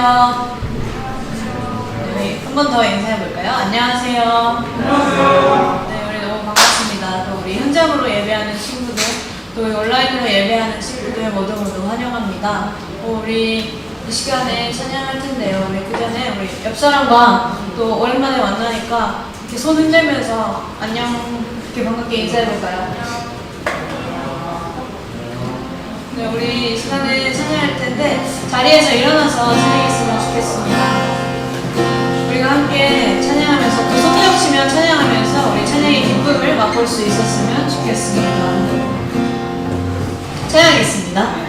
안녕하세요. 네, 한 번 더 인사해볼까요? 안녕하세요. 안녕하세요. 네, 우리 너무 반갑습니다. 또 우리 현장으로 예배하는 친구들, 또 온라인으로 예배하는 친구들 모두 환영합니다. 우리 이 시간에 찬양할 텐데요. 우리 그 전에 우리 옆 사람과 또 오랜만에 만나니까 이렇게 손 흔들면서 안녕 이렇게 반갑게 인사해볼까요? 네, 우리 이 시간에 찬양할 텐데 자리에서 일어나서 찬양했으면 좋겠습니다. 우리가 함께 찬양하면서 또 손뼉치며 찬양하면서 우리 찬양의 기쁨을 맛볼 수 있었으면 좋겠습니다. 찬양하겠습니다.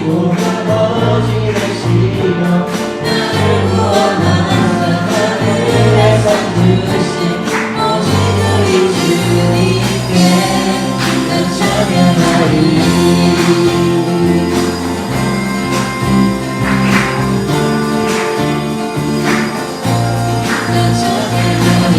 오늘 어지를 시며 나를 구원하사 하늘에서 주신 오직 우리 주님께 난 찬양하리 난 찬양하리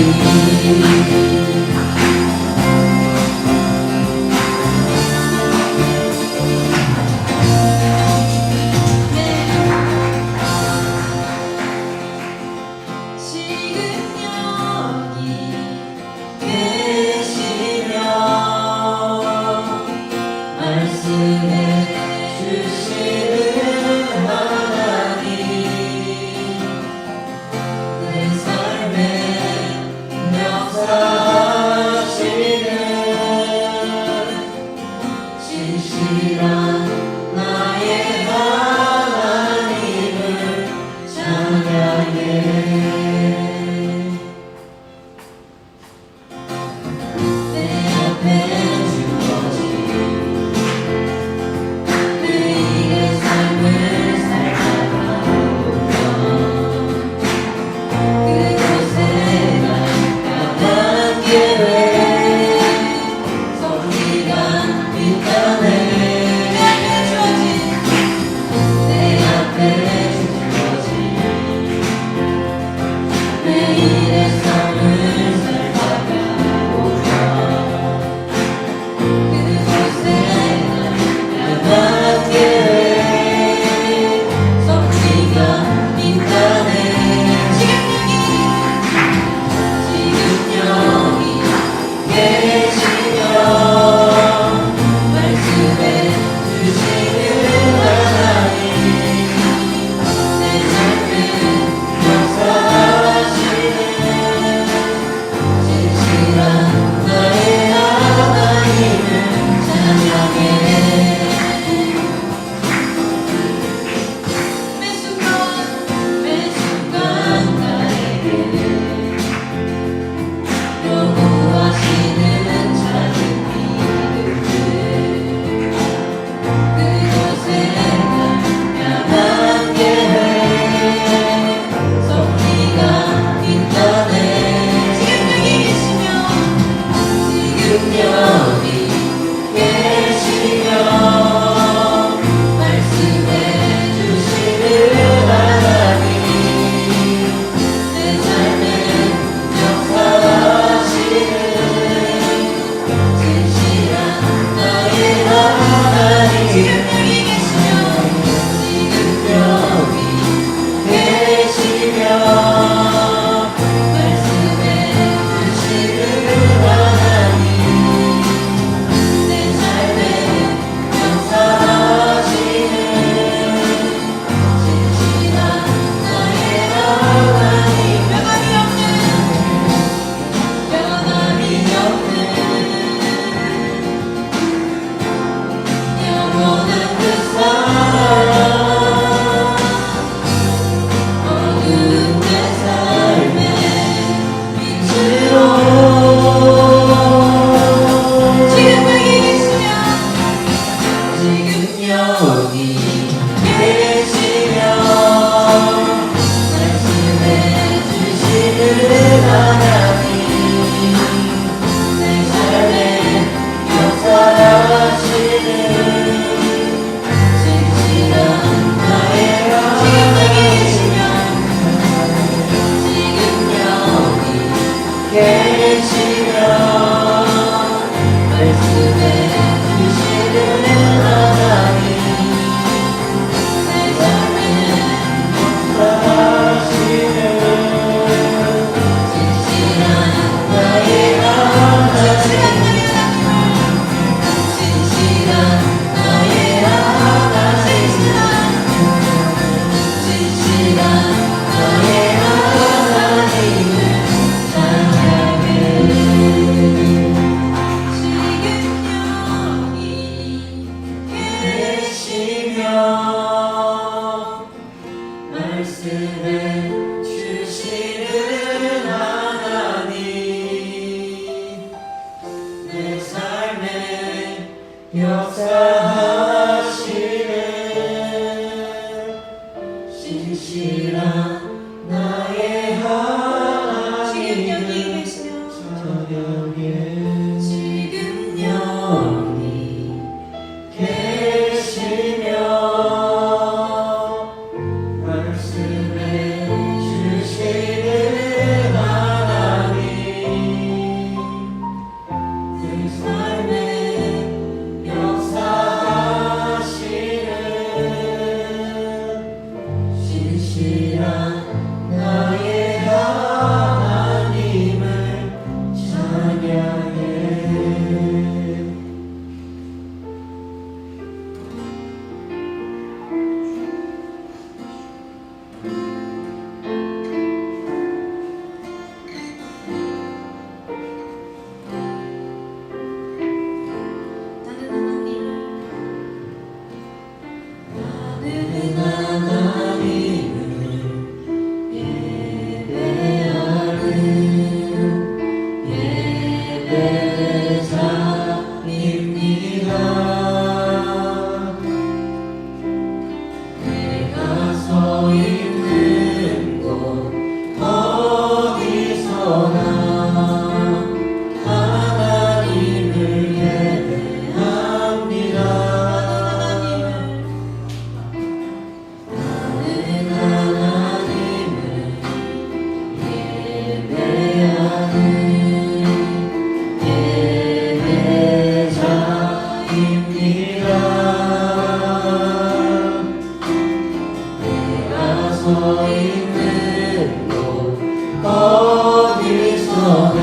서 있는 곳 어디서나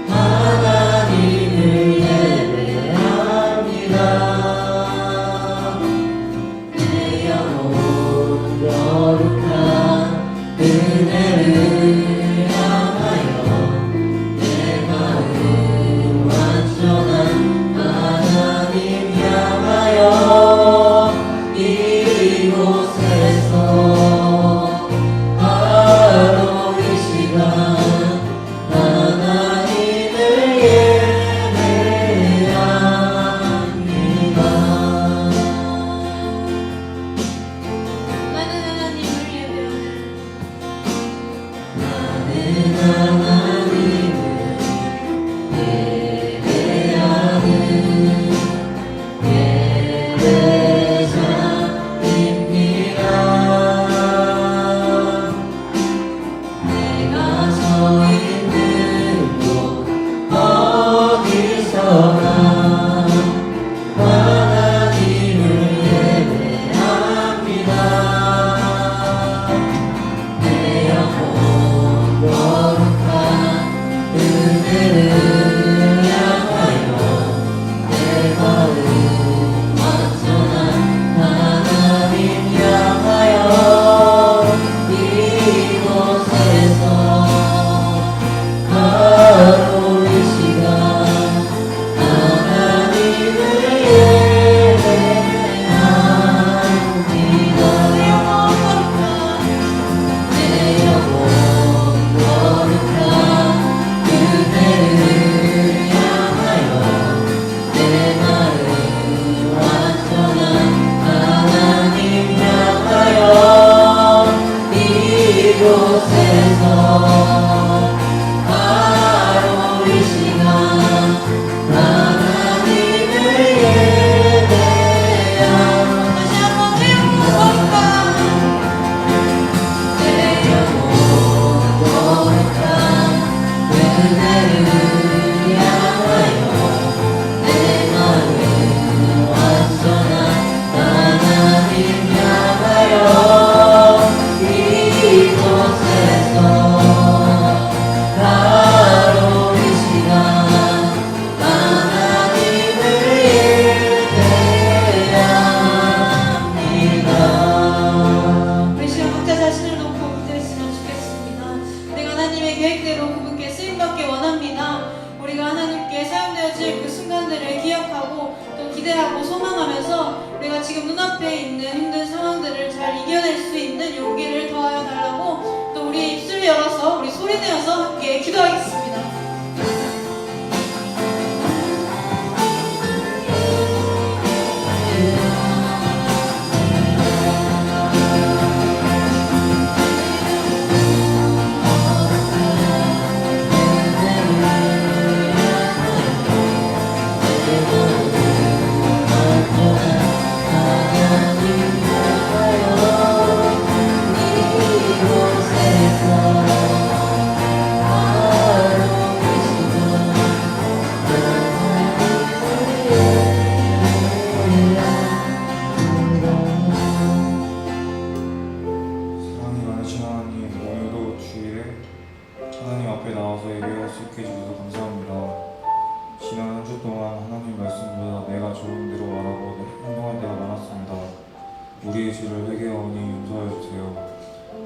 하나님을 예배합니다. 내 영혼 거룩한 은혜를 향하여 내 마음 완전한 하나님 향하여 이곳에서 바로 이 시간 하나님을 예배합니다. 나는 하나님을 예배하는 나는 하나님을 예배하는 예배자입니다. 내가 서 있는 곳 어디서나 하나님을 예배합니다. 내 영혼 거룩한 은혜를 향하여 내 마음 완전한 하나님 향하여 이곳에서 바로 이 시간 하나님을 예배합니다. 내 영혼 거룩한 은혜를 향하여 내 마음 완전한 하나님 향하여 이곳에서 바로 이 시간 하나님을 예배합니다. 다시 한번 내 영혼 거룩한 내 영혼 거룩한 은혜를 향하여 내 마음 완전한 하나님 향하여 이곳에서 바로 이 시간 하나님을 예배합니다. 우리 시간 각자 자신을 놓고 기도했으면 좋겠습니다. 우리가 하나님의 계획대로 그분께 쓰임받기 원합니다. 우리가 하나님께 사용되어질 그 순간들을 기억하고 또 기대하고 소망하면서 우리가 지금 눈앞에 있는 힘든 상황들을 잘 이겨낼 수 있는 용기를 더하여 달라고 또 우리의 입술을 열어서 우리 소리내어서 함께 기도하겠습니다. 사랑이 많으신 하나님, 오늘도 주일에 하나님 앞에 나와서 예배할 수 있게 해주셔서 감사합니다. 지난 한 주 동안 하나님 말씀보다 내가 좋은 대로 말하고 행동할 때가 많았습니다. 우리의 죄를 회개하오니 용서하여 주세요.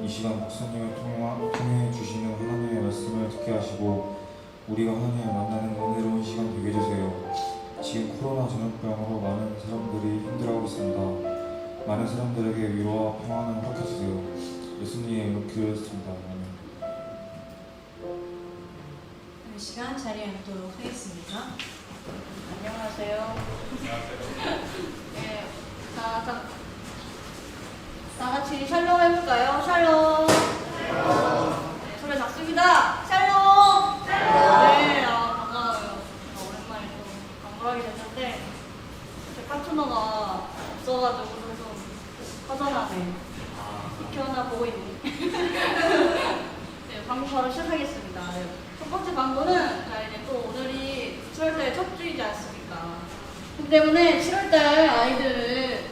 이 시간 목사님을 통해 주시는 하나님의 말씀을 듣게 하시고 우리가 하나님을 만나는 은혜로운 시간 되게 해주세요. 지금 코로나 전염병으로 많은 사람들이 힘들어하고 있습니다. 많은 사람들에게 위로와 평안을 허락해 주세요. 예수님의 이름으로 기도했습니다. 아멘. 이 시간 자리에 앉도록 하겠습니다. 안녕하세요. 네, 다 같이 샬롬 해볼까요? 샬롬. 네, 소리 작습니다. 샬롬. 네, 반가워요. 오랜만에 또 방문하게 됐는데 제 파트너가 없어가지고 좀 허전하네. 키워나 보고 있네. 네, 방송 바로 시작하겠습니다. 네. 첫 번째 광고는 자 이제 또 오늘이 7월달 첫 주이지 않습니까? 그렇기 때문에 7월달 아이들을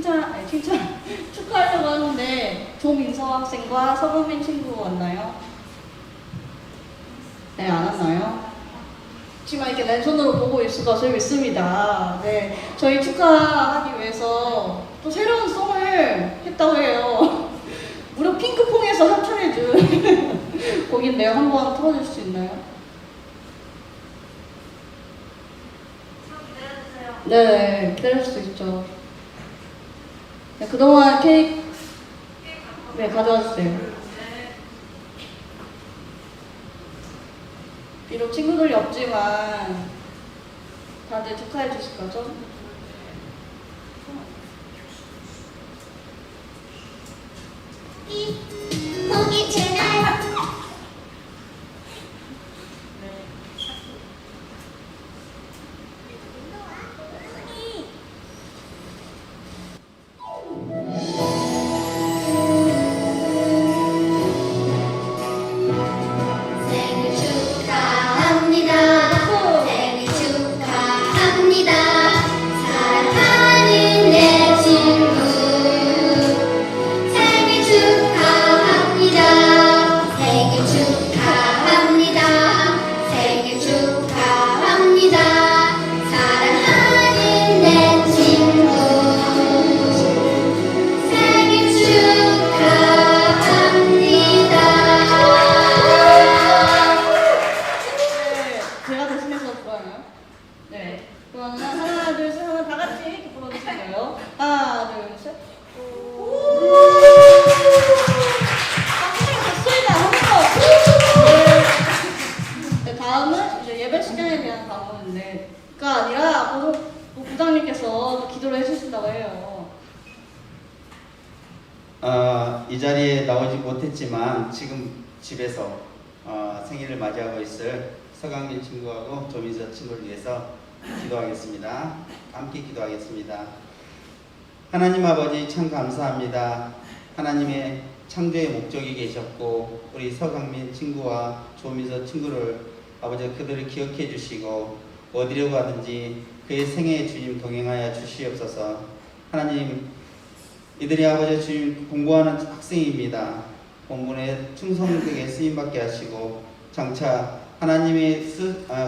축하하려고 하는데 조민서 학생과 서금민 친구 왔나요? 네, 안 왔나요? 지금 이렇게 랜선으로 보고 있을 것을 믿습니다. 네, 저희 축하하기 위해서 또 새로운 송을 했다고 해요. 무려 핑크퐁에서 합창해준 곡인데요. 한번 틀어줄 수 있나요? 네, 기다릴 수 있죠. 네, 그동안 케이크 네, 가져와 주세요. 비록 친구들이 없지만 다들 축하해 주실 거죠? 보기 채널 생일 축하합니다. 생일 축하합니다. 사랑하는 내 친구 생일 축하합니다. 생일 축하합니다. 생일 축하합니다. 사랑하는 내 친구 생일 축하합니다. 네, 제가 대신해서 불러요. 네, 그러면 하나, 둘, 셋 하면 다 같이 이렇게 불러주세요. 하나, 둘, 셋. 좋습니다. 네, 다음은 이제 예배 시간에 대한 방문인데가 아니라 부장님께서 기도를 해주신다고 해요. 이 자리에 나오지 못했지만 지금 집에서 생일을 맞이하고 있을 서강민 친구하고 조민서 친구를 위해서 기도하겠습니다. 함께 기도하겠습니다. 하나님 아버지 참 감사합니다. 하나님의 창조의 목적이 계셨고 우리 서강민 친구와 조민서 친구를 아버지 그들을 기억해 주시고 어디로 가든지 그의 생애에 주님 동행하여 주시옵소서. 하나님 이들이 아버지 주님 공부하는 학생입니다. 공부에 충성되게 쓰임받게 하시고 장차 하나님이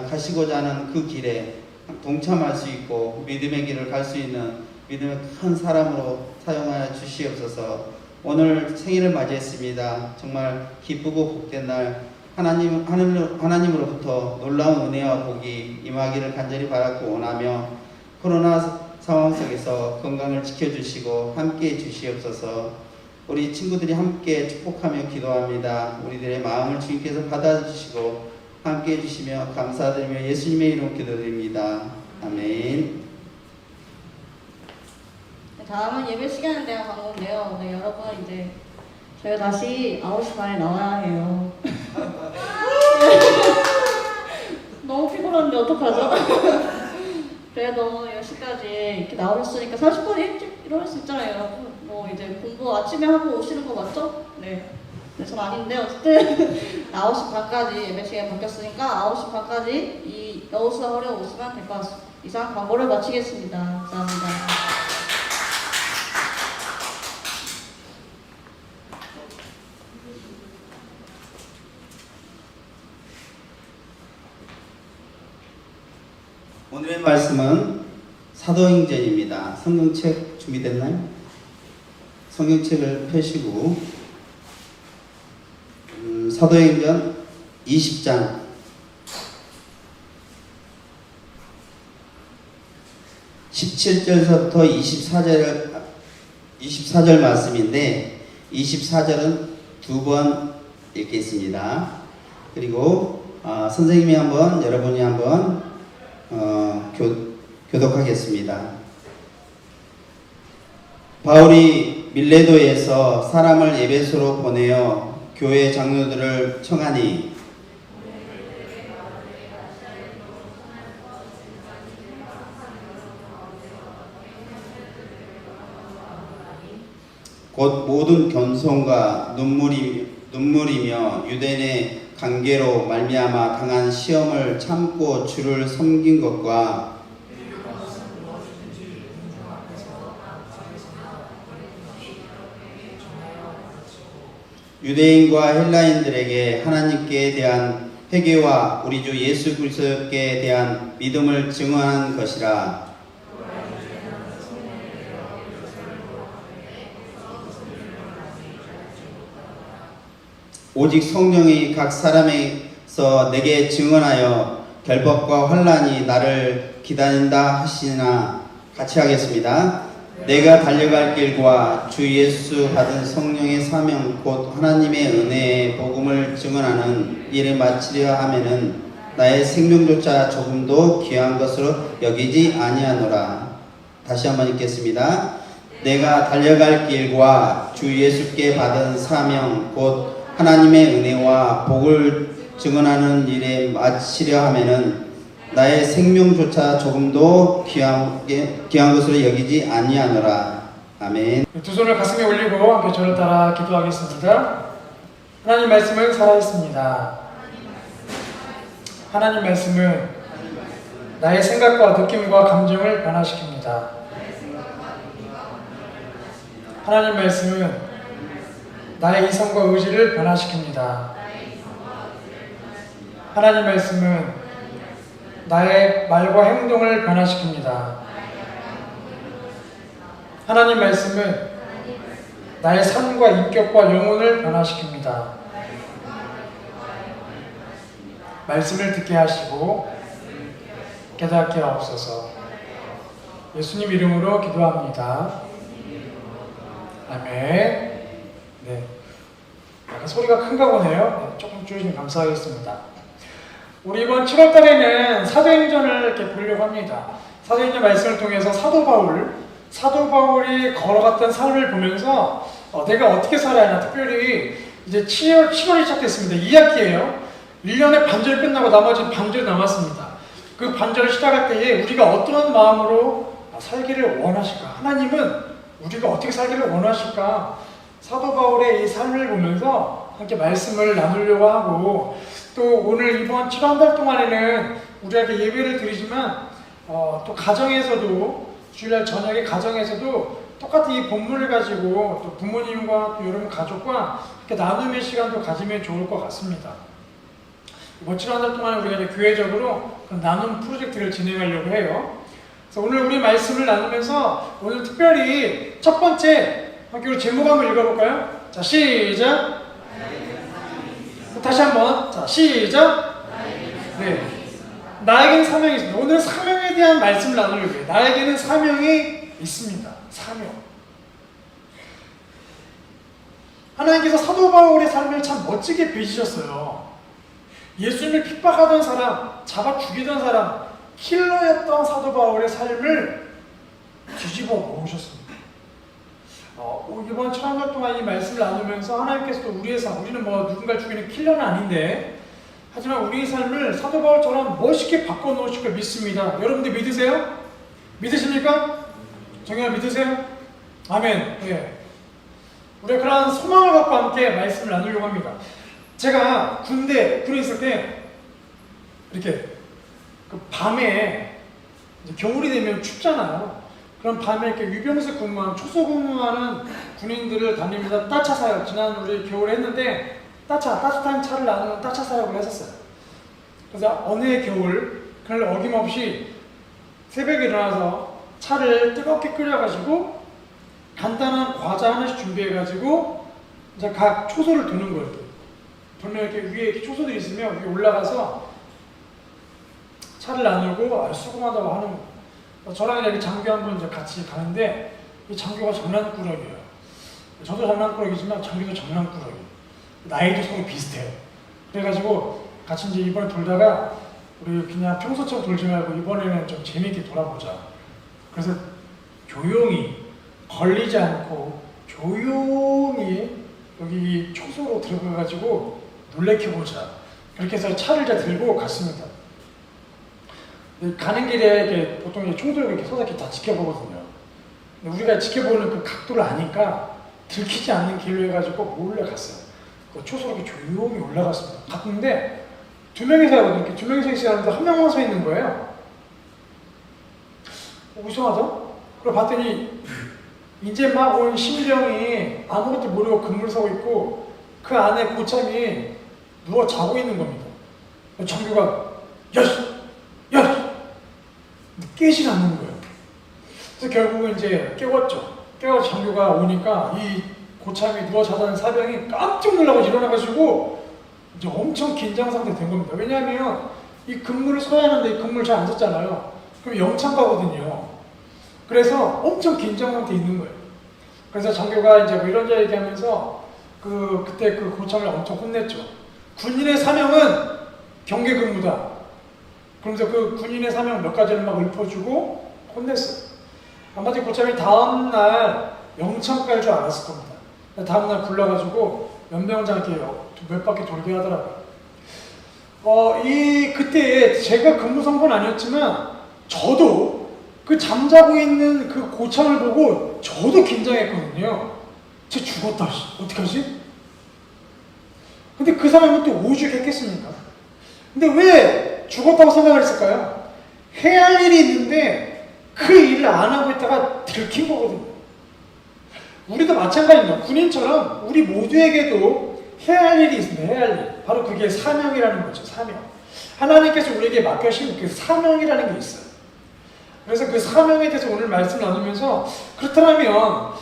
가시고자 하는 그 길에 동참할 수 있고 믿음의 길을 갈 수 있는 믿음의 큰 사람으로 사용하여 주시옵소서. 오늘 생일을 맞이했습니다. 정말 기쁘고 복된 날 하나님으로부터 놀라운 은혜와 복이 임하기를 간절히 바라고 원하며 코로나 상황 속에서 건강을 지켜주시고 함께해 주시옵소서. 우리 친구들이 함께 축복하며 기도합니다. 우리들의 마음을 주님께서 받아주시고 함께해 주시며 감사드리며 예수님의 이름 기도드립니다. 아멘. 네, 다음은 예배 시간에 대한 방법인데요. 네, 여러분 이제 저희가 다시 9시 반에 나와야 해요. 너무 피곤한데 어떡하죠? 그래도 10시까지 이렇게 나오셨으니까 30분 일찍 일어날 수 있잖아요, 여러분. 뭐 이제 공부 아침에 하고 오시는 거 맞죠? 네. 네, 전 아닌데 어쨌든 9시 반까지 예배 시간 바뀌었으니까 9시 반까지 이 여우수아홀에 오시면 될 것 같습니다. 이상 광고를 마치겠습니다. 감사합니다. 오늘의 말씀은 사도행전입니다. 성경책 준비됐나요? 성경책을 펴시고 사도행전 20장 17절서부터 24절 말씀인데 24절은 두 번 읽겠습니다. 그리고 선생님이 한번 여러분이 한번 교독하겠습니다. 바울이 밀레도에서 사람을 에베소로 보내어 교회 장로들을 청하니 곧 모든 겸손과 눈물이며 유대인의 관계로 말미암아 당한 시험을 참고 주를 섬긴 것과 유대인과 헬라인들에게 하나님께 대한 회개와 우리 주 예수 그리스도께 대한 믿음을 증언한 것이라. 오직 성령이 각 사람에서 내게 증언하여 결박과 환난이 나를 기다린다 하시나. 같이 하겠습니다. 내가 달려갈 길과 주 예수 받은 성령의 사명 곧 하나님의 은혜의 복음을 증언하는 일에 마치려 하면은 나의 생명조차 조금도 귀한 것으로 여기지 아니하노라. 다시 한번 읽겠습니다. 내가 달려갈 길과 주 예수께 받은 사명 곧 하나님의 은혜와 복을 증언하는 일에 마치려 하면은 나의 생명조차 조금도 귀한 것으로 여기지 아니하노라. 아멘. 두 손을 가슴에 올리고 함께 저를 따라 기도하겠습니다. 하나님 말씀은 살아있습니다. 하나님 말씀은 나의 생각과 느낌과 감정을 변화시킵니다. 하나님 말씀은 나의 이성과 의지를 변화시킵니다. 하나님 말씀은 나의 말과 행동을 변화시킵니다. 하나님 말씀은 나의 삶과 인격과 영혼을 변화시킵니다. 말씀을 듣게 하시고 깨닫게 하옵소서. 예수님 이름으로 기도합니다. 아멘. 네. 약간 소리가 큰가 보네요. 네, 조금 줄이시면 감사하겠습니다. 우리 이번 7월 달에는 사도행전을 이렇게 보려고 합니다. 사도행전 말씀을 통해서 사도 바울이 걸어갔던 삶을 보면서 내가 어떻게 살아야 하나, 특별히 이제 7월이 시작됐습니다. 2학기예요. 1년의 반절이 끝나고 나머지 반절이 남았습니다. 그 반절을 시작할 때에 우리가 어떤 마음으로 살기를 원하실까? 하나님은 우리가 어떻게 살기를 원하실까? 사도 바울의 이 삶을 보면서 함께 말씀을 나누려고 하고, 또 오늘 이번 7월 한 달 동안에는 우리에게 예배를 드리지만 또 가정에서도 주일날 저녁에 가정에서도 똑같은 이 본문을 가지고 또 부모님과 또 여러분 가족과 이렇게 나눔의 시간도 가지면 좋을 것 같습니다. 이번 7월 한 달 동안 우리가 이제 교회적으로 나눔 프로젝트를 진행하려고 해요. 그래서 오늘 우리 말씀을 나누면서 오늘 특별히 첫 번째 함께 우리 제목 한번 읽어볼까요? 자, 시작. 다시 한번. 자, 시작. 네. 나에게는 사명이 있습니다. 오늘 사명에 대한 말씀을 나누려고 해요. 나에게는 사명이 있습니다. 사명. 하나님께서 사도 바울의 삶을 참 멋지게 빚으셨어요. 예수님을 핍박하던 사람, 잡아 죽이던 사람, 킬러였던 사도 바울의 삶을 뒤집어 놓으셨습니다. 이번 7월 동안 이 말씀을 나누면서 하나님께서도 우리의 삶, 우리는 뭐 누군가를 죽이는 킬러는 아닌데, 하지만 우리의 삶을 사도 바울처럼 멋있게 바꿔놓으실 걸 믿습니다. 여러분들 믿으세요? 믿으십니까? 정말 믿으세요? 아멘. 네. 우리가 그런 소망을 갖고 함께 말씀을 나누려고 합니다. 제가 군에 있을 때 이렇게 그 밤에 이제 겨울이 되면 춥잖아요. 그럼 밤에 이렇게 유병수 근무하는, 초소 근무하는 군인들을 다니면서 따차 사역, 지난 우리 겨울에 했는데 따뜻한 차를 나누는 따차 사역을 했었어요. 그래서 어느 해 겨울, 그날 어김없이 새벽에 일어나서 차를 뜨겁게 끓여가지고 간단한 과자 하나씩 준비해가지고 이제 각 초소를 두는 거예요. 돌면 이렇게 위에 이렇게 초소들이 있으면 위에 올라가서 차를 나누고 수고하다고 하는 거예요. 저랑 이렇게 장교 한 분 같이 가는데 이 장교가 장난꾸러기예요. 저도 장난꾸러기지만 장교도 장난꾸러기. 나이도 서로 비슷해요. 그래가지고 같이 이제 이번에 돌다가 우리 그냥 평소처럼 돌지 말고 이번에는 좀 재밌게 돌아보자. 그래서 조용히 걸리지 않고 조용히 여기 초소로 들어가가지고 놀래켜보자. 그렇게 해서 차를 이제 들고 갔습니다. 가는 길에 이렇게 보통 총들고 이렇게 서서 이렇게 다 지켜보거든요. 근데 우리가 지켜보는 그 각도를 아니까 들키지 않는 길로 해가지고 몰래 갔어요. 그 초소로 이렇게 조용히 올라갔습니다. 갔는데 두 명이서 하거든요. 이렇게 두 명이서 있었는데 한 명만 서 있는 거예요. 이상하다? 그러고 봤더니 이제 막 온 신병이 아무것도 모르고 근무를 서고 있고 그 안에 고참이 누워 자고 있는 겁니다. 장교가 야! 깨질 않는 거예요. 그래서 결국은 이제 깨웠죠. 깨워서 장교가 오니까 이 고참이 누워 자던 사병이 깜짝 놀라고 일어나가지고 이제 엄청 긴장 상태 된 겁니다. 왜냐하면 이 근무를 서야 하는데 이 근무를 잘 안 섰잖아요. 그럼 영창가거든요. 그래서 엄청 긴장 상태에 있는 거예요. 그래서 장교가 이제 뭐 이런저런 얘기하면서 그때 그 고참을 엄청 혼냈죠. 군인의 사명은 경계 근무다. 그러면서 그 군인의 사명 몇 가지를 막 읊어주고 혼냈어요. 아마 고참이 다음날 영창 갈 줄 알았을 겁니다. 다음날 불러가지고 연병장께 몇 바퀴 돌게 하더라고요. 그때 제가 근무 상사는 아니었지만 저도 그 잠자고 있는 그 고참을 보고 저도 긴장했거든요. 쟤 죽었다. 어떡하지? 근데 그 사람은 또 오죽했겠습니까? 근데 왜 죽었다고 생각을 했을까요? 해야 할 일이 있는데 그 일을 안 하고 있다가 들킨 거거든요. 우리도 마찬가지입니다. 군인처럼 우리 모두에게도 해야 할 일이 있습니다. 해야 할 일. 바로 그게 사명이라는 거죠. 사명. 하나님께서 우리에게 맡겨주신 그 사명이라는 게 있어요. 그래서 그 사명에 대해서 오늘 말씀 나누면서 그렇다면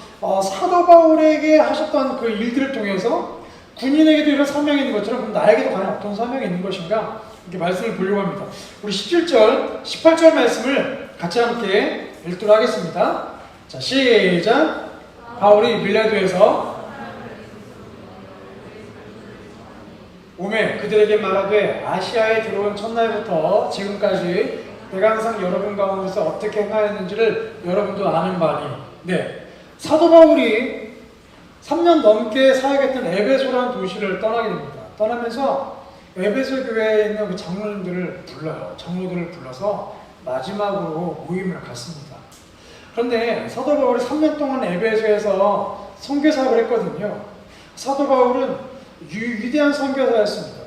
사도 바울에게 하셨던 그 일들을 통해서 군인에게도 이런 사명이 있는 것처럼 그럼 나에게도 과연 어떤 사명이 있는 것인가 이렇게 말씀을 보려고 합니다. 우리 17절, 18절 말씀을 같이 함께 읽도록 하겠습니다. 자, 시작. 바울이 밀레도에서 오매 그들에게 말하되 아시아에 들어온 첫날부터 지금까지 내가 항상 여러분 가운데서 어떻게 행하였는지를 여러분도 아는 바니. 네, 사도 바울이 3년 넘게 사역했던 에베소라는 도시를 떠나게 됩니다. 떠나면서 에베소 교회에 있는 그 장로님들을 불러요. 장로들을 불러서 마지막으로 모임을 갖습니다. 그런데 사도 바울이 3년 동안 에베소에서 선교 사역을 했거든요. 사도 바울은 위대한 선교사였습니다.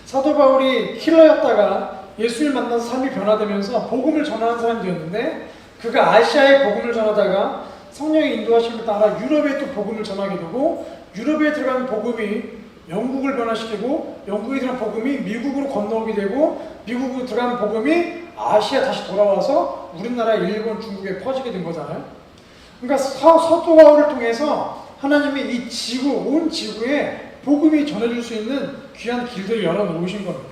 사도 바울이 킬러였다가 예수를 만나서 삶이 변화되면서 복음을 전하는 사람이 되었는데 그가 아시아에 복음을 전하다가 성령의 인도하심을 따라 유럽에 또 복음을 전하게 되고 유럽에 들어간 복음이 영국을 변화시키고 영국에 들어간 복음이 미국으로 건너오게 되고 미국으로 들어간 복음이 아시아 다시 돌아와서 우리나라, 일본, 중국에 퍼지게 된 거잖아요. 그러니까 사도 바울을 통해서 하나님이 이 지구, 온 지구에 복음이 전해질 수 있는 귀한 길들을 열어놓으신 겁니다.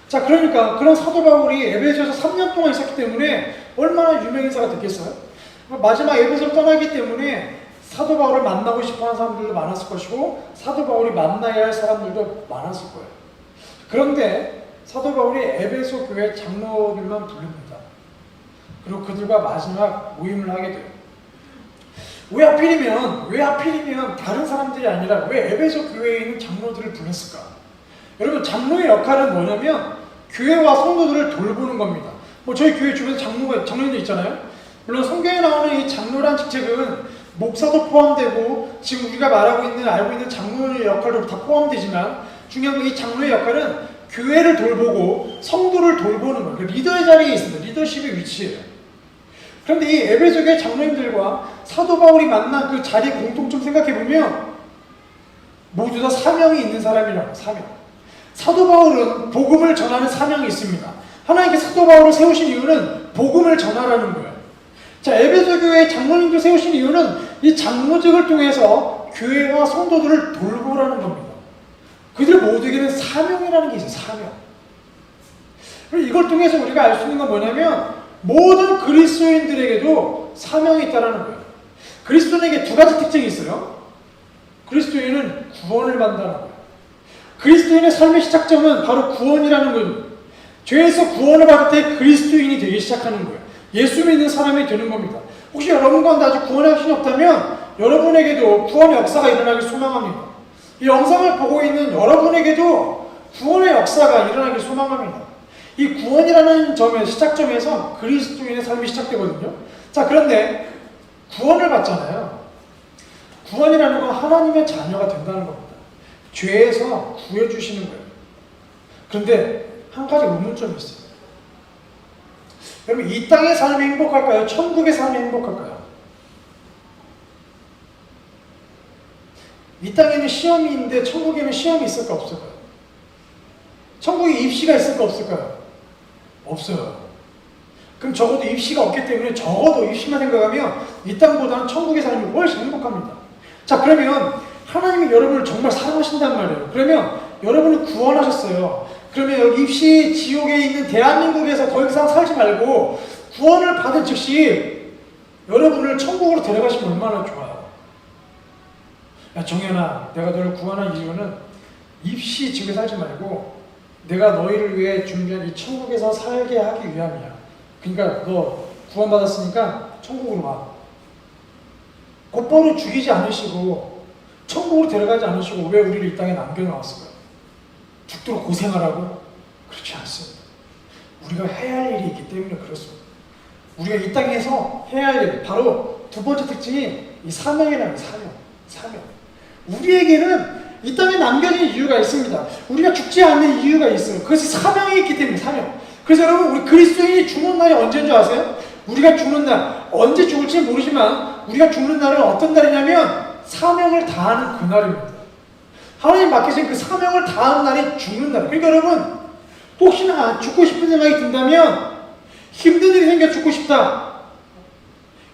자, 그러니까 그런 사도 바울이 에베소에서 3년 동안 있었기 때문에 얼마나 유명인사가 됐겠어요? 마지막 에베소를 떠나기 때문에 사도 바울을 만나고 싶어하는 사람들도 많았을 것이고 사도 바울이 만나야 할 사람들도 많았을 거예요. 그런데 사도 바울이 에베소 교회 장로들만 부릅니다. 그리고 그들과 마지막 모임을 하게 돼요. 왜 하필이면 다른 사람들이 아니라 왜 에베소 교회에 있는 장로들을 불렀을까? 여러분, 장로의 역할은 뭐냐면 교회와 성도들을 돌보는 겁니다. 뭐 저희 교회 주변에 장로님들 있잖아요. 물론 성경에 나오는 이 장로란 직책은 목사도 포함되고 지금 우리가 알고 있는 장로의 역할도 다 포함되지만 중요한 건 이 장로의 역할은 교회를 돌보고 성도를 돌보는 거예요. 리더의 자리에 있습니다. 리더십의 위치예요. 그런데 이 에베소 교회 장로님들과 사도 바울이 만난 그 자리 공통점 생각해보면 모두 다 사명이 있는 사람이라고. 사명. 사도 바울은 복음을 전하는 사명이 있습니다. 하나님께서 사도 바울을 세우신 이유는 복음을 전하라는 거예요. 자, 에베소 교회의 장로님들 세우신 이유는 이 장로직을 통해서 교회와 성도들을 돌보라는 겁니다. 그들 모두에게는 사명이라는 게 있어요. 사명. 그리고 이걸 통해서 우리가 알 수 있는 건 뭐냐면 모든 그리스도인들에게도 사명이 있다는 거예요. 그리스도인에게 두 가지 특징이 있어요. 그리스도인은 구원을 받는다는 거예요. 그리스도인의 삶의 시작점은 바로 구원이라는 거예요. 죄에서 구원을 받을 때 그리스도인이 되기 시작하는 거예요. 예수 믿는 사람이 되는 겁니다. 혹시 여러분 가운데 아직 구원의 확신이 없다면 여러분에게도 구원의 역사가 일어나길 소망합니다. 이 영상을 보고 있는 여러분에게도 구원의 역사가 일어나길 소망합니다. 이 구원이라는 시작점에서 그리스도인의 삶이 시작되거든요. 자, 그런데 구원을 받잖아요. 구원이라는 건 하나님의 자녀가 된다는 겁니다. 죄에서 구해주시는 거예요. 그런데 한 가지 의문점이 있어요. 여러분, 이 땅의 삶이 행복할까요? 천국의 삶이 행복할까요? 이 땅에는 시험이 있는데 천국에는 시험이 있을까 없을까요? 천국에 입시가 있을까 없을까요? 없어요. 그럼 적어도 입시가 없기 때문에 적어도 입시만 생각하면 이 땅보다는 천국의 삶이 훨씬 행복합니다. 자, 그러면 하나님이 여러분을 정말 사랑하신단 말이에요. 그러면 여러분을 구원하셨어요. 그러면 여기 입시 지옥에 있는 대한민국에서 더 이상 살지 말고 구원을 받은 즉시 여러분을 천국으로 데려가시면 얼마나 좋아요. 야, 정연아, 내가 너를 구원한 이유는 입시 지옥에 살지 말고 내가 너희를 위해 준비한 이 천국에서 살게 하기 위함이야. 그러니까 너 구원받았으니까 천국으로 와. 곧바로 죽이지 않으시고 천국으로 데려가지 않으시고 왜 우리를 이 땅에 남겨놓았을까요? 죽도록 고생하라고? 그렇지 않습니다. 우리가 해야 할 일이 있기 때문에 그렇습니다. 우리가 이 땅에서 해야 할 일, 바로 두 번째 특징이 이 사명이라는 사명. 우리에게는 이 땅에 남겨진 이유가 있습니다. 우리가 죽지 않는 이유가 있어요. 그것이 사명이 있기 때문에 사명. 그래서 여러분, 우리 그리스도인이 죽는 날이 언제인 줄 아세요? 우리가 죽는 날, 언제 죽을지 모르지만 우리가 죽는 날은 어떤 날이냐면 사명을 다하는 그날입니다. 하나님 맡기신 그 사명을 다하는 날이 죽는 날. 그러니까 여러분, 혹시나 죽고 싶은 생각이 든다면 힘든 일이 생겨 죽고 싶다.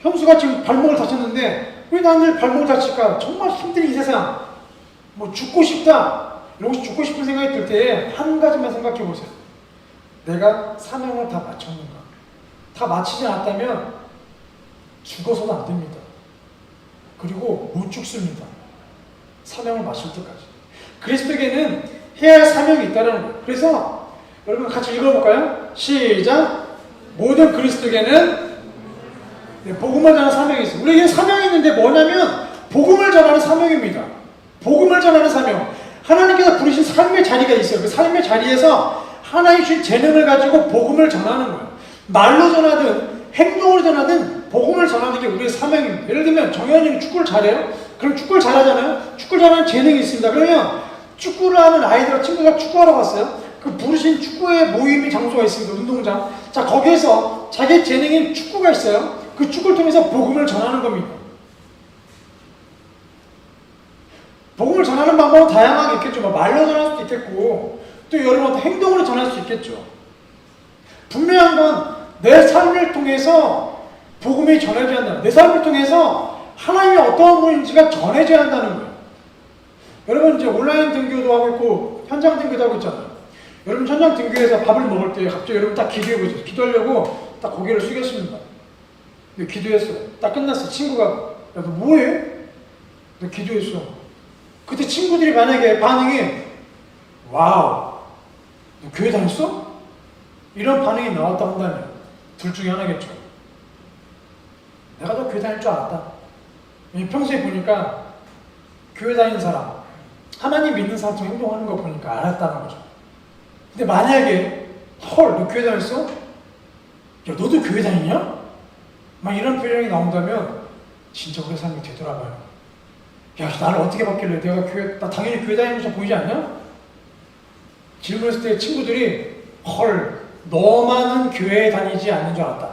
형수가 지금 발목을 다쳤는데 왜 나는 발목을 다칠까? 정말 힘든 이 세상. 뭐 죽고 싶다. 이런 죽고 싶은 생각이 들 때 한 가지만 생각해 보세요. 내가 사명을 다 마쳤는가? 다 마치지 않았다면 죽어서는 안 됩니다. 그리고 못 죽습니다. 사명을 마칠 때까지. 그리스도에게는 해야 할 사명이 있다는 거예요. 그래서 여러분 같이 읽어볼까요? 시작! 모든 그리스도에게는 복음을 전하는 사명이 있어요. 우리에게 사명이 있는데 뭐냐면 복음을 전하는 사명입니다. 복음을 전하는 사명. 하나님께서 부르신 삶의 자리가 있어요. 그 삶의 자리에서 하나님 주신 재능을 가지고 복음을 전하는 거예요. 말로 전하든 행동으로 전하든 복음을 전하는 게 우리의 사명입니다. 예를 들면 정현이는 축구를 잘해요? 그럼 축구를 잘하잖아요? 축구를 잘하는 재능이 있습니다. 그러면 축구를 하는 아이들, 친구가 축구하러 갔어요? 그 부르신 축구의 모임의 장소가 있습니다. 운동장. 자, 거기에서 자기의 재능인 축구가 있어요. 그 축구를 통해서 복음을 전하는 겁니다. 복음을 전하는 방법은 다양하게 있겠죠. 뭐 말로 전할 수도 있겠고 또 여러분한테 행동으로 전할 수 있겠죠. 분명한 건 내 삶을 통해서 복음이 전해져야 한다. 내 삶을 통해서 하나님이 어떠한 분인지가 전해져야 한다는 거예요. 여러분 이제 온라인 등교도 하고 있고 현장 등교도 하고 있잖아요. 여러분 현장 등교에서 밥을 먹을 때 갑자기 여러분 딱 기도해보세요. 기도하려고 딱 고개를 숙였습니다. 근데 기도했어요. 딱 끝났어. 친구가 야 너 뭐해? 너 기도했어. 그때 친구들이 만약에 반응이 와우 너 교회 다녔어? 이런 반응이 나왔다 한다면 둘 중에 하나겠죠. 내가 너 교회 다닐 줄 알았다. 평소에 보니까 교회 다니는 사람, 하나님 믿는 사람처럼 행동하는 거 보니까 알았다는 거죠. 근데 만약에 헐 너 교회 다녔어? 야 너도 교회 다니냐? 막 이런 표현이 나온다면 진짜 우리 삶이 되돌아봐요. 야 나를 어떻게 바뀔래? 내가 교회 나 당연히 교회 다니는 것처럼 보이지 않냐? 질문했을 때 친구들이 헐 너만은 교회에 다니지 않는 줄 알았다.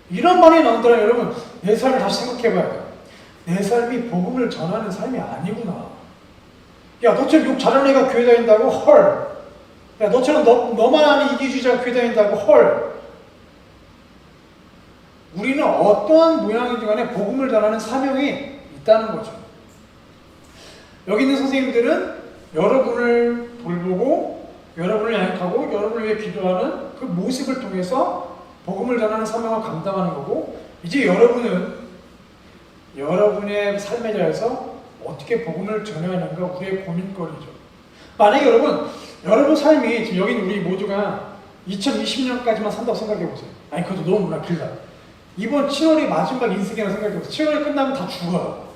이런 말이 나온다면 여러분 내 삶을 다시 생각해봐야 돼요. 내 삶이 복음을 전하는 삶이 아니구나. 야 너처럼 욕 잘하는 애가 교회 다닌다고? 헐. 야 너처럼 너만 아는 이기주의자가 교회 다닌다고? 헐. 우리는 어떠한 모양이든 간에 복음을 전하는 사명이 있다는 거죠. 여기 있는 선생님들은 여러분을 돌보고 여러분을 양육하고 여러분을 위해 기도하는 그 모습을 통해서 복음을 전하는 사명을 감당하는 거고 이제 여러분은 여러분의 삶에 대해서 어떻게 복음을 전해야 하는가 우리의 고민거리죠. 만약에 여러분 삶이 지금 여기 우리 모두가 2020년까지만 산다고 생각해 보세요. 아니 그것도 너무 문화 길다. 이번 7월이 마지막 인생이라고 생각해 보세요. 7월이 끝나면 다 죽어요.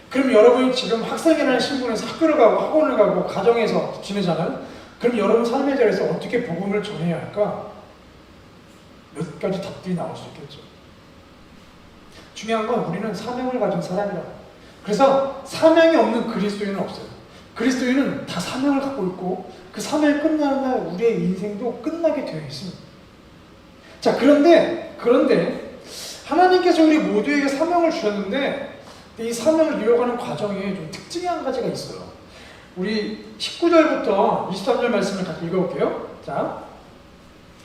그럼 여러분이 지금 학생이라는 신분에서 학교를 가고 학원을 가고 가정에서 지내잖아요. 그럼 여러분 삶의 자리에서 어떻게 복음을 전해야 할까? 몇 가지 답들이 나올 수 있겠죠. 중요한 건 우리는 사명을 가진 사람이라고. 그래서 사명이 없는 그리스도인은 없어요. 그리스도인은 다 사명을 갖고 있고 그 사명이 끝나는 날 우리의 인생도 끝나게 되어 있습니다. 자 그런데 하나님께서 우리 모두에게 사명을 주셨는데 근데 이 사명을 이어가는 과정에 좀 특징이 한 가지가 있어요. 우리 19절부터 23절 말씀을 같이 읽어볼게요. 자,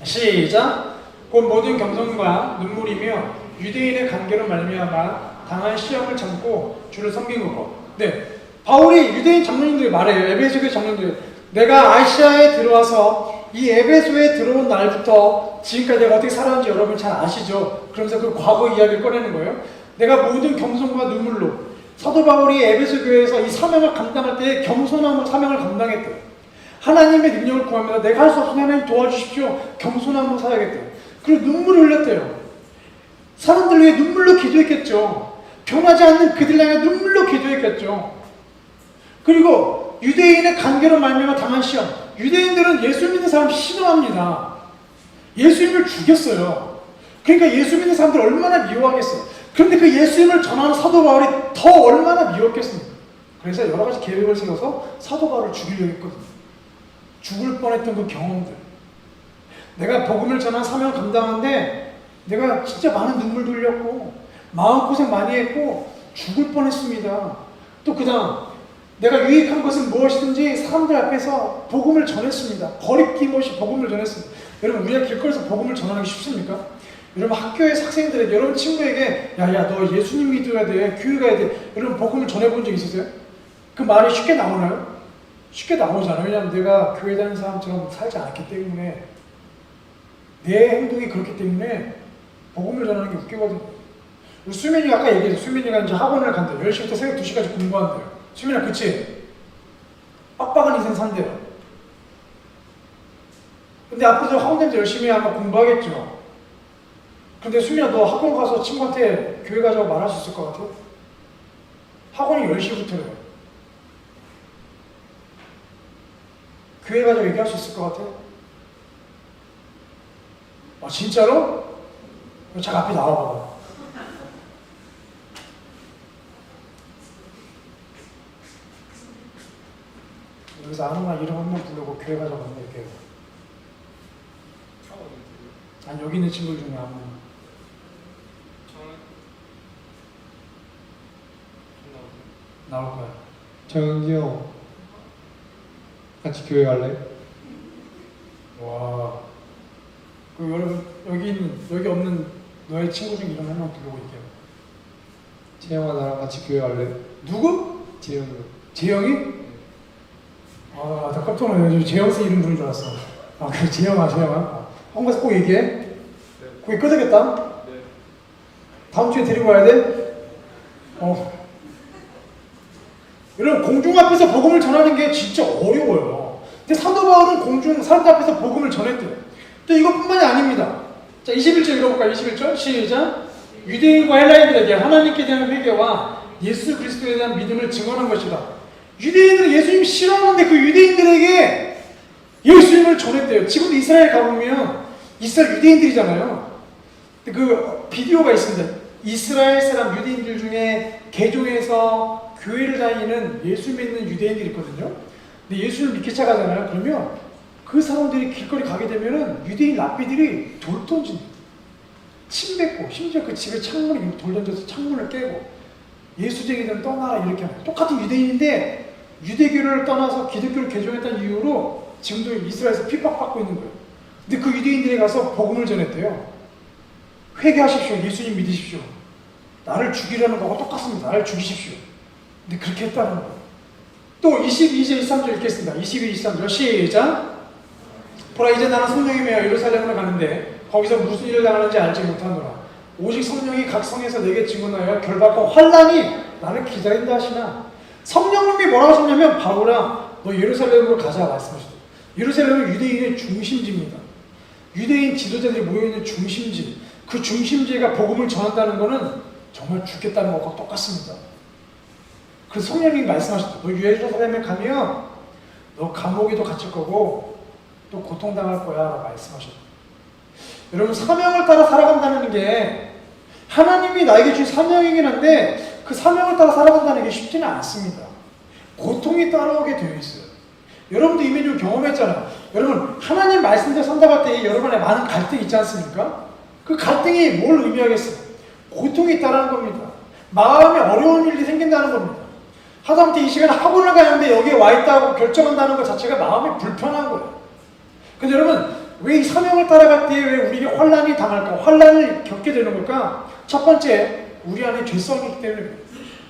시작. 곧 모든 겸손과 눈물이며 유대인의 관계로 말미암아 당한 시험을 참고 주를 섬긴 것. 네, 바울이 유대인 장로님들 말해요. 에베소 교회 장로님들, 내가 아시아에 들어와서 이 에베소에 들어온 날부터 지금까지 내가 어떻게 살았는지 여러분 잘 아시죠? 그러면서 그 과거 이야기를 꺼내는 거예요. 내가 모든 겸손과 눈물로, 사도 바울이 에베소 교회에서 이 사명을 감당할 때 겸손함으로 사명을 감당했대요. 하나님의 능력을 구하면서 내가 할 수 없으니 하나님 도와주십시오. 겸손함으로 살아야겠대요. 그리고 눈물을 흘렸대요. 사람들 위해 눈물로 기도했겠죠. 변하지 않는 그들 향해 눈물로 기도했겠죠. 그리고 유대인의 관계로 말미암아 당한 시험. 유대인들은 예수 믿는 사람 싫어합니다. 예수님을 죽였어요. 그러니까 예수 믿는 사람들 얼마나 미워하겠어요. 그런데 그 예수님을 전하는 사도 바울이 더 얼마나 미웠겠습니까? 그래서 여러 가지 계획을 세워서 사도 바울을 죽이려고 했거든요. 죽을 뻔했던 그 경험들. 내가 복음을 전하는 사명을 감당하는데 내가 진짜 많은 눈물도 흘렸고 마음고생 많이 했고 죽을 뻔했습니다. 또 그 다음 내가 유익한 것은 무엇이든지 사람들 앞에서 복음을 전했습니다. 거리낌 없이 복음을 전했습니다. 여러분, 우리가 길거리에서 복음을 전하기 쉽습니까? 여러분, 학교에서 학생들에게, 여러분 친구에게 야야 너 예수님 믿어야 돼, 교회 가야 돼, 여러분 복음을 전해본 적 있으세요? 그 말이 쉽게 나오나요? 쉽게 나오잖아요. 왜냐하면 내가 교회 다니는 사람처럼 살지 않았기 때문에, 내 행동이 그렇기 때문에 복음을 전하는 게 웃기거든요. 우리 수민이가 아까 얘기했죠. 수민이가 이제 학원을 간대요. 10시부터 새벽 2시까지 공부한대요. 수민아, 그치? 빡빡한 인생 산대요. 근데 앞으로 학원 다니면서 열심히 아마 공부하겠죠. 근데 수민아, 너 학원 가서 친구한테 교회 가자고 말할 수 있을 것 같아? 학원이 10시부터래요. 교회 가자고 얘기할 수 있을 것 같아? 아, 진짜로? 잠깐 앞에 나와봐봐. 여기서 아무나 이름 한 명 부르고 교회 가자고 한번 얘기해요. 아니, 여기 있는 친구들 중에 아무나. 나올 거야. 정은기 형 같이 교회 갈래? 와. 그 여러분, 여기 없는 너의 친구 중 이름 한 명 부르고 있게요. 재영아 나랑 같이 교회 갈래? 누구? 재영이. 재영이? 아, 나 깜짝 놀랐네. 재영 씨 이름 부른 줄 알았어. 아, 그래, 재영아. 한번 가서 꼭 얘기해. 네. 거기 끄덕였다? 네. 다음 주에 데리고 와야 돼? 여러분, 공중 앞에서 복음을 전하는 게 진짜 어려워요. 근데 사도 바울은 공중 사람들 앞에서 복음을 전했대요. 또 이것뿐만이 아닙니다. 자, 21절 읽어볼까요? 21절 시작. 유대인과 헬라인들에게 하나님께 대한 회개와 예수 그리스도에 대한 믿음을 증언한 것이다. 유대인들은 예수님 싫어하는데 그 유대인들에게 예수님을 전했대요. 지금도 이스라엘 가보면 이스라엘 유대인들이잖아요. 그 비디오가 있습니다. 이스라엘 사람 유대인들 중에 개종해서 교회를 다니는 예수 믿는 유대인들이 있거든요. 근데 예수를 믿기 시작하잖아요. 그러면 그 사람들이 길거리 가게 되면은 유대인 랍비들이 돌 던진다. 침 뱉고, 심지어 그 집에 창문에 돌 던져서 창문을 깨고, 예수쟁이들은 떠나라 이렇게 하는. 똑같은 유대인인데 유대교를 떠나서 기독교를 개종했다는 이유로 지금도 이스라엘에서 핍박받고 있는 거예요. 근데 그 유대인들이 가서 복음을 전했대요. 회개하십시오. 예수님 믿으십시오. 나를 죽이려는 거하고 똑같습니다. 나를 죽이십시오. 근데 그렇게 했다는 거예요. 또 22절 23절 읽겠습니다. 22, 23절 시작. 보라, 이제 나는 성령이 메어 예루살렘으로 가는데 거기서 무슨 일을 당하는지 알지 못하노라. 오직 성령이 각 성에서 내게 증언하여 결박과 환난이 나를 기다린다 하시나. 성령님이 뭐라고 하셨냐면, 바울아 너 예루살렘으로 가자 말씀하셨어요. 예루살렘은 유대인의 중심지입니다. 유대인 지도자들이 모여있는 중심지. 그 중심지가 복음을 전한다는 것은 정말 죽겠다는 것과 똑같습니다. 그래서 성령님이 말씀하셨죠. 너 예루살렘에 가면 너 감옥에도 갇힐 거고 또 고통당할 거야 라고 말씀하셨죠. 여러분, 사명을 따라 살아간다는 게 하나님이 나에게 준 사명이긴 한데 그 사명을 따라 살아간다는 게 쉽지는 않습니다. 고통이 따라오게 되어 있어요. 여러분도 이미 좀 경험했잖아요. 여러분, 하나님 말씀대로 선택할 때 여러분의 많은 갈등이 있지 않습니까? 그 갈등이 뭘 의미하겠어요? 고통이 따라오는 겁니다. 마음에 어려운 일이 생긴다는 겁니다. 하다못해 이 시간에 학원을 가는데 여기에 와 있다고 결정한다는 것 자체가 마음이 불편한 거예요. 근데 여러분, 왜 이 사명을 따라갈 때 왜 우리에게 환란이 당할까? 환란을 겪게 되는 걸까? 첫 번째, 우리 안에 죄성이 있기 때문에 그래요.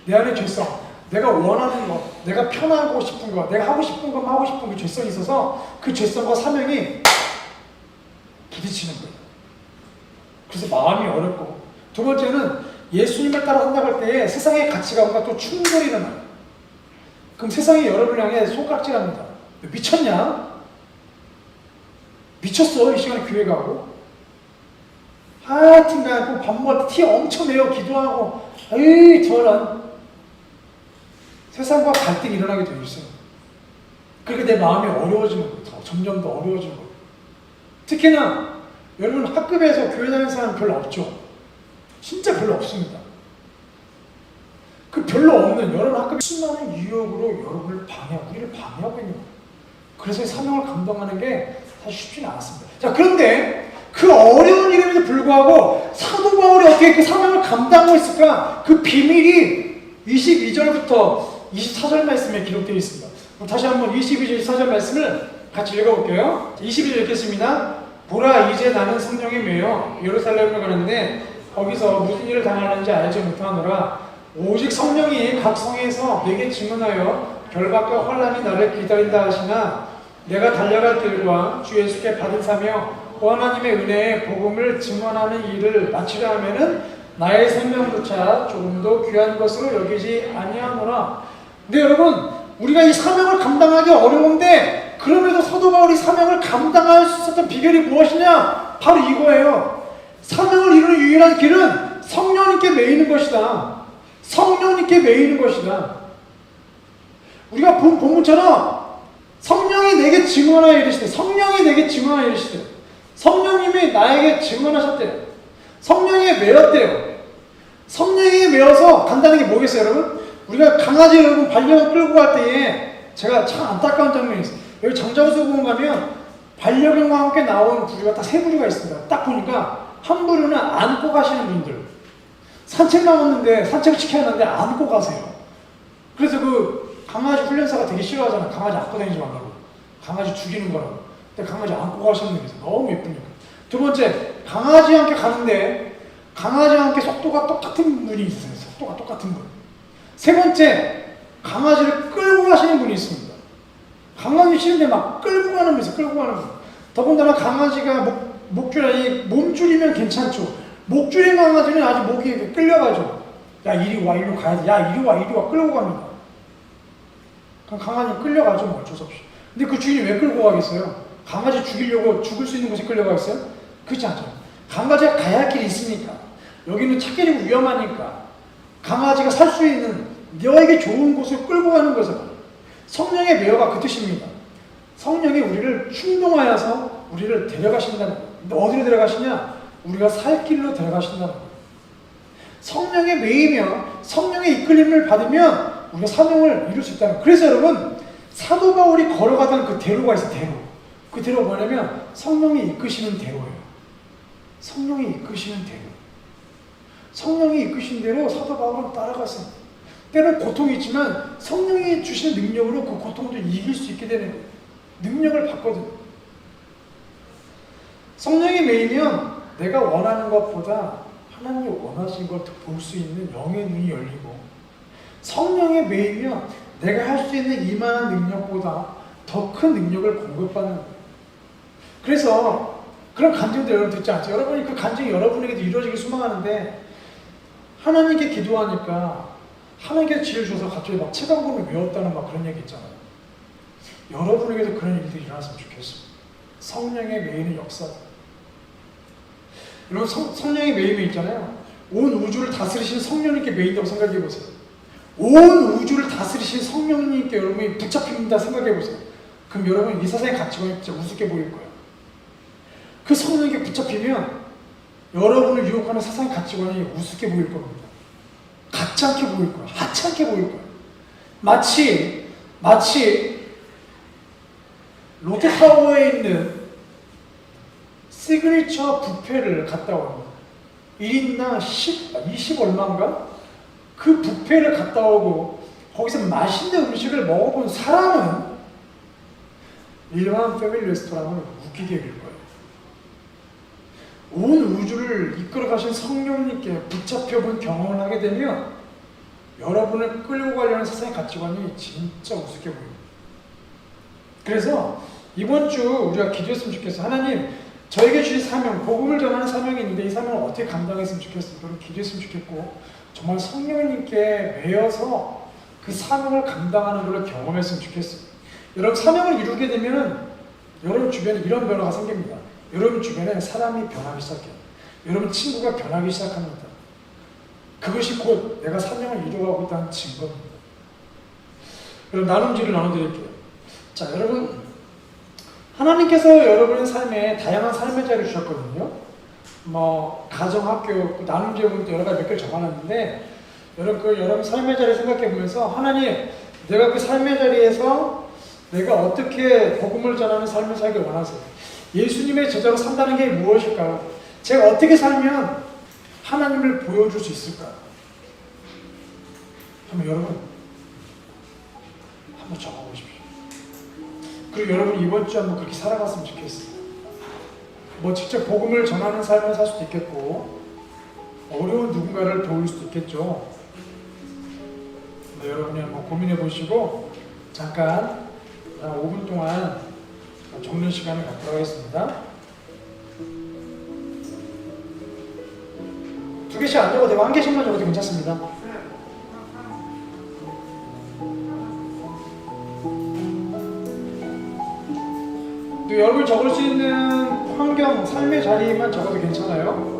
내 안에 죄성, 내가 원하는 것, 내가 편하고 싶은 것, 내가 하고 싶은 것만 하고 싶은 그 죄성이 있어서 그 죄성과 사명이 부딪히는 거예요. 그래서 마음이 어렵고, 두 번째는 예수님을 따라 산다고 할 때에 세상의 가치관과 또 충돌이 일어나요. 그럼 세상이 여러분을 향해 손가락질합니다. 미쳤냐? 미쳤어? 이 시간에 교회 가고? 하여튼간 밥 먹을 때 티 엄청 내요. 기도하고 에이 저런 세상과 갈등이 일어나게 되어 있어요. 그러니까 내 마음이 어려워지는 거예요. 점점 더 어려워지는 거예요. 특히나 여러분 학급에서 교회 다니는 사람 별로 없죠? 진짜 별로 없습니다. 그 별로 없는 여러분 학급이 수많은 유혹으로 여러분을 방해하고 우리를 방해하고 있는 거예요. 그래서 이 사명을 감당하는 게 사실 쉽지는 않았습니다. 자, 그런데 그 어려운 일임에도 불구하고 사도 바울이 어떻게 그 사명을 감당하고 있을까? 그 비밀이 22절부터 24절 말씀에 기록되어 있습니다. 그럼 다시 한번 22절, 24절 말씀을 같이 읽어볼게요. 22절 읽겠습니다. 보라, 이제 나는 성령에 매여 예루살렘을 가는데 거기서 무슨 일을 당하는지 알지 못하노라. 오직 성령이 각 성에서 내게 증언하여 결박과 환란이 나를 기다린다 하시나 내가 달려갈 길과 주 예수께 받은 사명 그 하나님의 은혜의 복음을 증언하는 일을 마치려 하면은 나의 생명조차 조금도 귀한 것으로 여기지 아니하노라. 근데 여러분, 우리가 이 사명을 감당하기 어려운데 그럼에도 사도 바울이 사명을 감당할 수 있었던 비결이 무엇이냐? 바로 이거예요. 사명을 이루는 유일한 길은 성령님께 매이는 것이다. 성령님께 매이는 것이다. 우리가 본 본문처럼 성령이 내게 증언하여 이르시되, 성령이 내게 증언하여 이르시되, 성령님이 나에게 증언하셨대요. 성령에 매였대요. 성령에 매여서 간다는 게 뭐겠어요, 여러분? 우리가 강아지 여러분 반려견 끌고 갈 때에 제가 참 안타까운 장면이 있어요. 여기 장자우서공원 가면 반려견과 함께 나오는 부류가 딱 세 부류가 있습니다. 딱 보니까 한 부류는 안고 가시는 분들, 산책 나왔는데 산책을 시켜놨는데 안고 가세요. 그래서 그 강아지 훈련사가 되게 싫어하잖아. 강아지 안고 다니지 말라고. 강아지 죽이는 거라고. 근데 강아지 안고 가시는 분이 있어요. 너무 예쁘니까. 두 번째, 강아지와 함께 가는데 강아지와 함께 속도가 똑같은 분이 있어요. 속도가 똑같은 분. 세 번째, 강아지를 끌고 가시는 분이 있습니다. 강아지 싫은데 막 끌고 가는 분이 있어요. 끌고 가는 분. 더군다나 강아지가 목줄이 몸줄이면 괜찮죠. 목줄인 강아지는 아주 목이 끌려가죠. 야, 이리 와, 이리로 가야 돼. 야, 이리 와, 이리 와. 끌고 갑니다. 그럼 강아지는 끌려가죠. 뭐 어쩔 수 없이. 근데 그 주인이 왜 끌고 가겠어요? 강아지 죽이려고 죽을 수 있는 곳에 끌려가겠어요? 그렇지 않죠. 강아지가 가야 할 길이 있으니까. 여기는 찾기리고 위험하니까. 강아지가 살 수 있는 너에게 좋은 곳을 끌고 가는 거죠. 성령의 매여가 그 뜻입니다. 성령이 우리를 충동하여서 우리를 데려가신다는 거예요. 근데 어디로 데려가시냐? 우리가 살 길로 데려가신다는 거예요. 성령에 매이며 성령의 이끌림을 받으면 우리가 사명을 이룰 수 있다는 거예요. 그래서 여러분, 사도 바울이 걸어가던 그 대로가 있어요. 대로. 그 대로가 뭐냐면 성령이 이끄시는 대로예요. 성령이 이끄시는 대로. 성령이 이끄신 대로 사도 바울은 따라갔어요. 때로는 고통이 있지만 성령이 주시는 능력으로 그 고통도 이길 수 있게 되는 거예요. 능력을 받거든요. 성령이 매이면 내가 원하는 것보다 하나님이 원하신 걸 볼 수 있는 영의 눈이 열리고, 성령에 매이면 내가 할 수 있는 이만한 능력보다 더 큰 능력을 공급받는 거예요. 그래서 그런 간증도 여러분 듣지 않죠? 여러분이 그 간증이 여러분에게도 이루어지길 소망하는데 하나님께 기도하니까 하나님께서 지혜를 줘서 갑자기 막 채광문을 외웠다는 막 그런 얘기 있잖아요. 여러분에게도 그런 일들이 일어났으면 좋겠습니다. 성령의 매이는 역사. 여러분 성령의 매임이 있잖아요. 온 우주를 다스리신 성령님께 매인다고 생각해 보세요. 온 우주를 다스리신 성령님께 여러분이 붙잡힌다 생각해 보세요. 그럼 여러분 이 세상의 가치관이 진짜 우습게 보일 거예요. 그 성령님께 붙잡히면 여러분을 유혹하는 세상의 가치관이 우습게 보일 겁니다. 같지 않게 보일 거예요. 하찮게 보일 거예요. 마치 롯데타워에 있는 시그니처 뷔페를 갔다 옵니다. 1인당 20 얼마인가? 그 뷔페를 갔다 오고 거기서 맛있는 음식을 먹어본 사람은 일반 패밀리 레스토랑을 웃기게 여길 거예요. 온 우주를 이끌어 가신 성령님께 붙잡혀본 경험을 하게 되면 여러분을 끌고 가려는 세상의 가치관이 진짜 우습게 보입니다. 그래서 이번 주 우리가 기도했으면 좋겠어요. 하나님, 저에게 주신 사명, 복음을 전하는 사명이 있는데 이 사명을 어떻게 감당했으면 좋겠어요. 그럼 기도했으면 좋겠고 정말 성령님께 매여서 그 사명을 감당하는 걸 경험했으면 좋겠어요. 여러분, 사명을 이루게 되면 여러분 주변에 이런 변화가 생깁니다. 여러분 주변에 사람이 변하기 시작해요. 여러분 친구가 변하기 시작합니다. 그것이 곧 내가 사명을 이루어가고 있다는 증거입니다. 그럼 나눔지를 나눠드릴게요. 자, 여러분, 하나님께서 여러분의 삶에 다양한 삶의 자리를 주셨거든요. 뭐 가정, 학교, 나눔지에 보면 여러 가지 몇 개를 적어놨는데 여러분 삶의 자리 생각해 보면서 하나님, 내가 그 삶의 자리에서 내가 어떻게 복음을 전하는 삶을 살길 원하세요? 예수님의 제자로 산다는 게 무엇일까요? 제가 어떻게 살면 하나님을 보여줄 수 있을까요? 한번 여러분 한번 적어보십시오. 그리고 여러분 이번 주 한번 그렇게 살아갔으면 좋겠어요. 뭐 직접 복음을 전하는 삶을 살 수도 있겠고 어려운 누군가를 도울 수도 있겠죠. 여러분이 한번 고민해 보시고 잠깐 5분 동안 적는 시간을 갖도록 하겠습니다. 2개씩 안 적어도 되고 1개씩만 적어도 괜찮습니다. 또 여러분이 적을 수 있는 환경, 삶의 자리만 적어도 괜찮아요.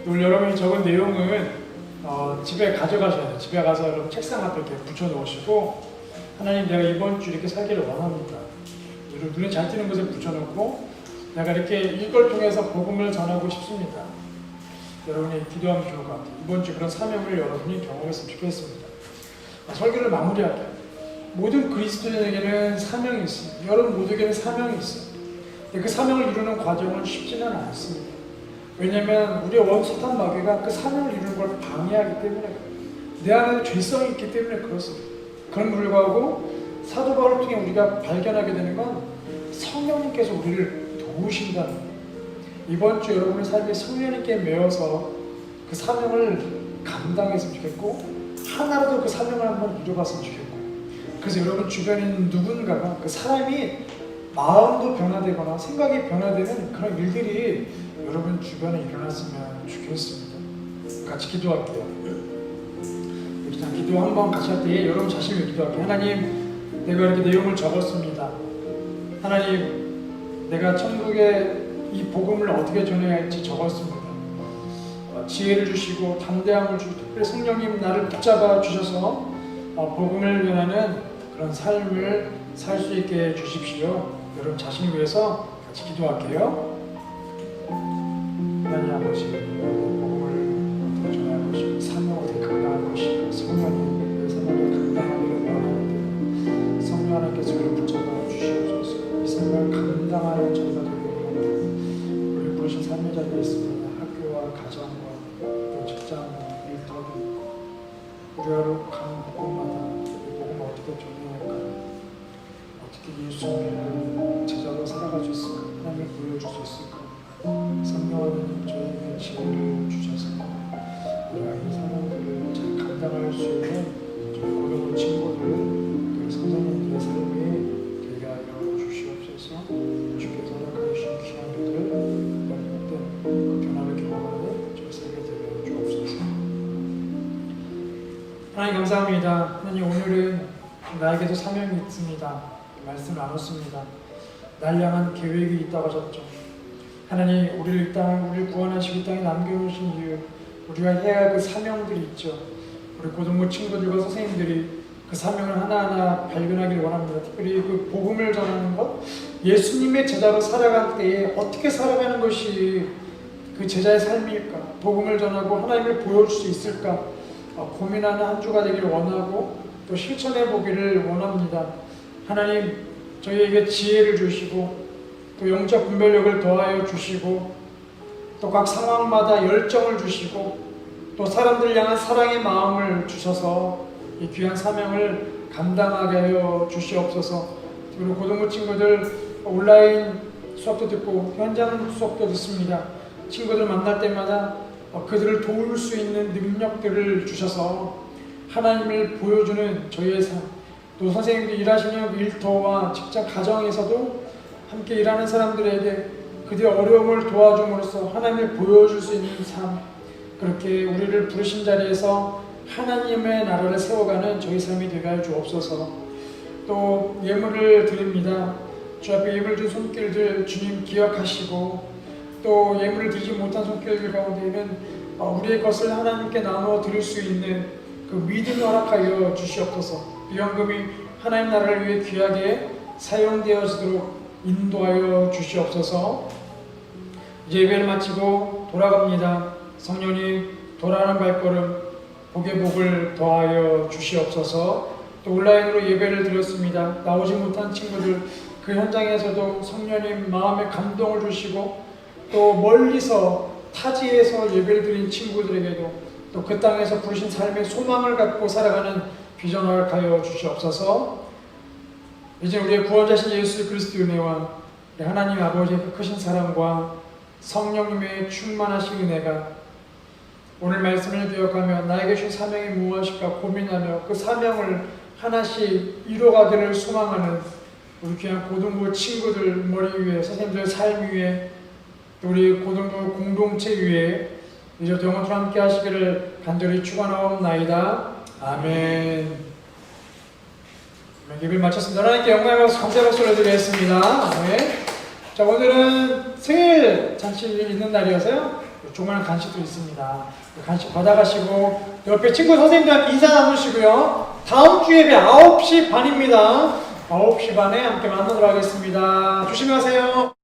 오늘 여러분이 적은 내용은 집에 가져가셔야 돼요. 집에 가서 여러분 책상 앞에 이렇게 붙여놓으시고 하나님, 내가 이번 주 이렇게 살기를 원합니다. 여러분 눈에 잘 띄는 곳에 붙여놓고 내가 이렇게 이걸 통해서 복음을 전하고 싶습니다. 여러분이 기도하면 좋을 것 같아요. 이번 주 그런 사명을 여러분이 경험했으면 좋겠습니다. 설교를 마무리할게요. 모든 그리스도인에게는 사명이 있습니다. 여러분 모두에게는 사명이 있어요. 그 사명을 이루는 과정은 쉽지는 않습니다. 왜냐하면 우리의 원수탄 마귀가 그 사명을 이루는 걸 방해하기 때문에 내 안에 죄성이 있기 때문에 그렇습니다. 그런 불구하고 사도 바울을 통해 우리가 발견하게 되는 건 성령님께서 우리를 도우신다는 거예요. 이번 주 여러분의 삶에 성령님께 매여서 그 사명을 감당했으면 좋겠고 하나라도 그 사명을 한번 이뤄봤으면 좋겠고, 그래서 여러분 주변에 있는 누군가가 그 사람이 마음도 변화되거나 생각이 변화되는 그런 일들이 여러분 주변에 일어났으면 좋겠습니다. 같이 기도할게요. 일단 기도 한번 같이 할 때 여러분 자신을 기도할게요. 하나님, 내가 이렇게 내용을 적었습니다. 하나님, 내가 천국의 이 복음을 어떻게 전해야 할지 적었습니다. 지혜를 주시고 담대함을 주시고 특별히 성령님 나를 붙잡아 주셔서 복음을 전하는 그런 삶을 살 수 있게 해주십시오. 여러분 자신을 위해서 같이 기도할게요. 하나님 아버지, 복음을 어떻게 전하고 싶은 사명 어떻게 감당할 것인가. 성령이 내 생활을 감당하기를 원하는데 성령 하나님께서 우리를 붙잡아 주시옵소서. 이 생활을 감당하는 저희가 되기를 원합니다. 우리 부르신 삶의 자리에 있습니다. 학교와 가정과 또 직장과 일터도 우리 하루 가는 곳마다 이 복음을 어떻게 전해할까, 어떻게 예수님을 제자로 살아갈 수 있을까, 하나님을 보여줄 수 있을까. 성령 하나님 저희에게 지혜를 주셔서 우리가 이 상황들을 잘 감당할 수 있는 저희 고등부 친구들, 그 선생님들의 삶이 되게 하여 주시옵소서. 주께서 허락해 주신 귀한 일들 열못된 그 변화를 경험하는 저희 삶이 되게 하여 주옵소서. 하나님 감사합니다. 하나님 오늘은 나에게도 사명이 있습니다. 말씀 나눴습니다. 날 향한 계획이 있다고 하셨죠. 하나님 우리를 구원하시고 이 땅에 남겨놓으신 이유, 우리가 해야 할 그 사명들이 있죠. 우리 고등부 친구들과 선생님들이 그 사명을 하나하나 발견하기를 원합니다. 특별히 그 복음을 전하는 것, 예수님의 제자로 살아갈 때에 어떻게 살아가는 것이 그 제자의 삶일까, 복음을 전하고 하나님을 보여줄 수 있을까 고민하는 한 주가 되기를 원하고 또 실천해 보기를 원합니다. 하나님 저희에게 지혜를 주시고 또 영적 분별력을 더하여 주시고 또 각 상황마다 열정을 주시고 또 사람들 향한 사랑의 마음을 주셔서 이 귀한 사명을 감당하게 하여 주시옵소서. 그리고 고등부 친구들 온라인 수업도 듣고 현장 수업도 듣습니다. 친구들 만날 때마다 그들을 도울 수 있는 능력들을 주셔서 하나님을 보여주는 저희의 삶, 또 선생님들 일하시는 일터와 직장 가정에서도 함께 일하는 사람들에게 그들의 어려움을 도와줌으로써 하나님을 보여줄 수 있는 삶, 그렇게 우리를 부르신 자리에서 하나님의 나라를 세워가는 저희 삶이 되게 하여 주옵소서. 또 예물을 드립니다. 주 앞에 예물 준 손길들 주님 기억하시고 또 예물을 드리지 못한 손길들 가운데에는 우리의 것을 하나님께 나누어 드릴 수 있는 그 믿음을 허락하여 주시옵소서. 이 헌금이 하나님 나라를 위해 귀하게 사용되어지도록 인도하여 주시옵소서. 이제 예배를 마치고 돌아갑니다. 성령님 돌아가는 발걸음 복의 복을 더하여 주시옵소서. 또 온라인으로 예배를 드렸습니다. 나오지 못한 친구들 그 현장에서도 성령님 마음에 감동을 주시고 또 멀리서 타지에서 예배를 드린 친구들에게도 또 그 땅에서 부르신 삶의 소망을 갖고 살아가는 비전을 하여 주시옵소서. 이제 우리의 구원자신 예수 그리스도의 은혜와 하나님 아버지의 그 크신 사랑과 성령님의 충만하신 은혜가 오늘 말씀을 기억하며 나에게 주신 사명이 무엇일까 고민하며 그 사명을 하나씩 이뤄가기를 소망하는 우리 귀한 고등부 친구들 머리 위에, 선생님들 삶 위에, 또 우리 고등부 공동체 위에 이제 영원토록 함께 하시기를 간절히 축원하옵나이다. 아멘. 예배를 마쳤습니다. 하나님께 영광의 박수, 감사의 박수를 드리겠습니다. 아멘. 자, 오늘은 생일 잔치가 있는 날이어서요. 조그마한 간식도 있습니다. 간식 받아가시고 옆에 친구 선생님들한테 인사 나누시고요. 다음 주 예배 9시 반입니다. 9시 반에 함께 만나도록 하겠습니다. 조심히 가세요.